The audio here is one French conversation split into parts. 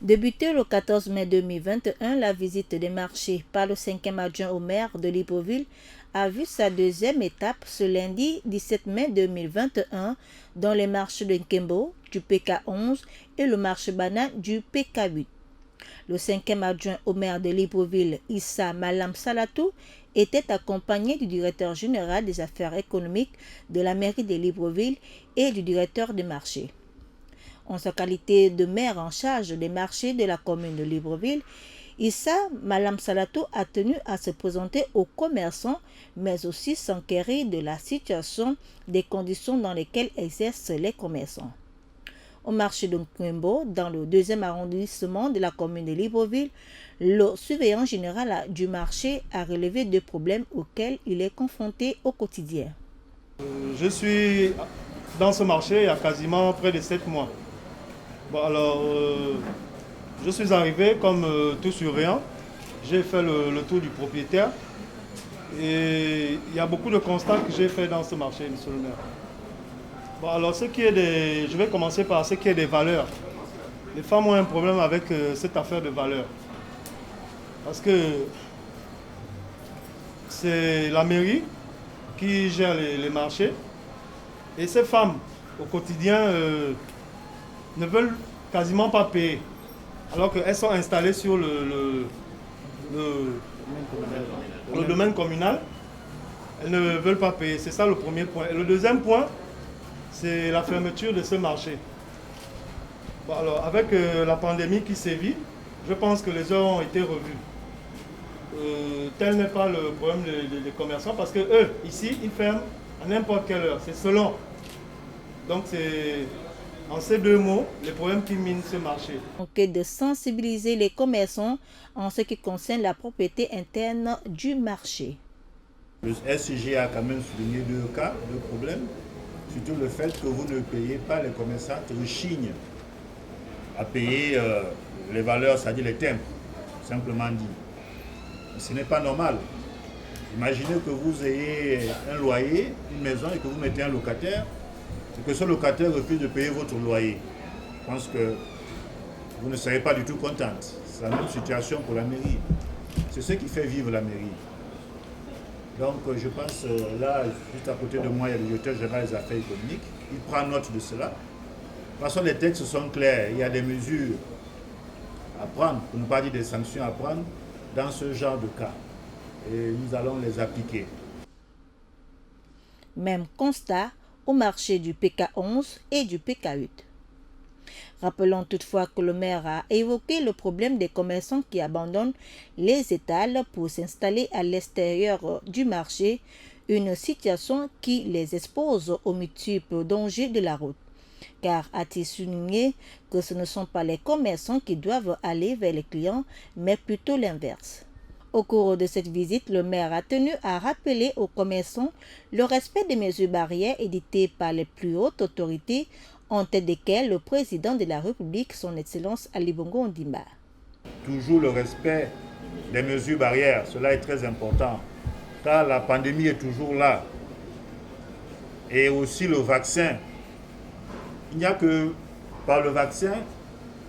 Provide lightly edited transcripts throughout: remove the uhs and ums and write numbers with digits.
Débutée le 14 mai 2021, la visite des marchés par le 5e adjoint au maire de Libreville a vu sa deuxième étape ce lundi 17 mai 2021 dans les marchés de Nkembo, du PK11 et le marché banane du PK8. Le 5e adjoint au maire de Libreville, Issa Malam Salatou, était accompagné du directeur général des affaires économiques de la mairie de Libreville et du directeur des marchés. En sa qualité de maire en charge des marchés de la commune de Libreville, Issa Malam Salatou a tenu à se présenter aux commerçants, mais aussi s'enquérir de la situation des conditions dans lesquelles exercent les commerçants. Au marché de Nkembo, dans le 2e arrondissement de la commune de Libreville, le surveillant général du marché a relevé deux problèmes auxquels il est confronté au quotidien. Je suis dans ce marché il y a quasiment près de 7 mois. Bon, alors, je suis arrivé comme tout surveillant. J'ai fait le tour du propriétaire. Et il y a beaucoup de constats que j'ai fait dans ce marché, monsieur le maire. Bon, alors, je vais commencer par ce qui est des valeurs. Les femmes ont un problème avec cette affaire de valeurs. Parce que c'est la mairie qui gère les marchés. Et ces femmes, au quotidien, ne veulent quasiment pas payer, alors qu'elles sont installées sur le domaine communal. Elles ne veulent pas payer, c'est ça le premier point. Et le deuxième point, c'est la fermeture de ce marché. Bon, alors, avec la pandémie qui sévit, je pense que les heures ont été revues. Tel n'est pas le problème des commerçants, parce que eux, ici, ils ferment à n'importe quelle heure, c'est selon. Donc c'est en ces deux mots les problèmes qui minent ce marché. Donc de sensibiliser les commerçants en ce qui concerne la propriété interne du marché. Le SCG a quand même souligné deux cas, deux problèmes. Surtout le fait que vous ne payez pas les commerçants qui rechignent à payer les valeurs, c'est-à-dire les timbres, simplement dit. Ce n'est pas normal. Imaginez que vous ayez un loyer, une maison et que vous mettez un locataire et que ce locataire refuse de payer votre loyer. Je pense que vous ne serez pas du tout contente. C'est la même situation pour la mairie. C'est ce qui fait vivre la mairie. Donc je pense, là, juste à côté de moi, il y a le directeur général des affaires économiques. Il prend note de cela. De toute façon, les textes sont clairs. Il y a des mesures à prendre, pour ne pas dire des sanctions à prendre, dans ce genre de cas. Et nous allons les appliquer. Même constat au marché du PK11 et du PK8. Rappelons toutefois que le maire a évoqué le problème des commerçants qui abandonnent les étals pour s'installer à l'extérieur du marché, une situation qui les expose aux multiples dangers de la route. Car a-t-il souligné que ce ne sont pas les commerçants qui doivent aller vers les clients, mais plutôt l'inverse. Au cours de cette visite, le maire a tenu à rappeler aux commerçants le respect des mesures barrières édictées par les plus hautes autorités, en tête desquelles le président de la République, son Excellence Ali Bongo Ondimba. Toujours le respect des mesures barrières, cela est très important, car la pandémie est toujours là. Et aussi le vaccin. Il n'y a que par le vaccin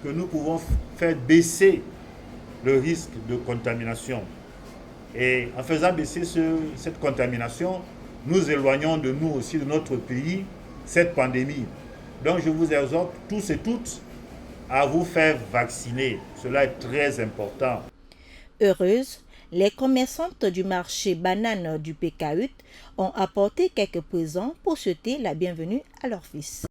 que nous pouvons faire baisser le risque de contamination. Et en faisant baisser cette contamination, nous éloignons de nous aussi, de notre pays, cette pandémie. Donc je vous exhorte tous et toutes à vous faire vacciner. Cela est très important. Heureuses, les commerçantes du marché banane du PK8 ont apporté quelques présents pour souhaiter la bienvenue à leur fils.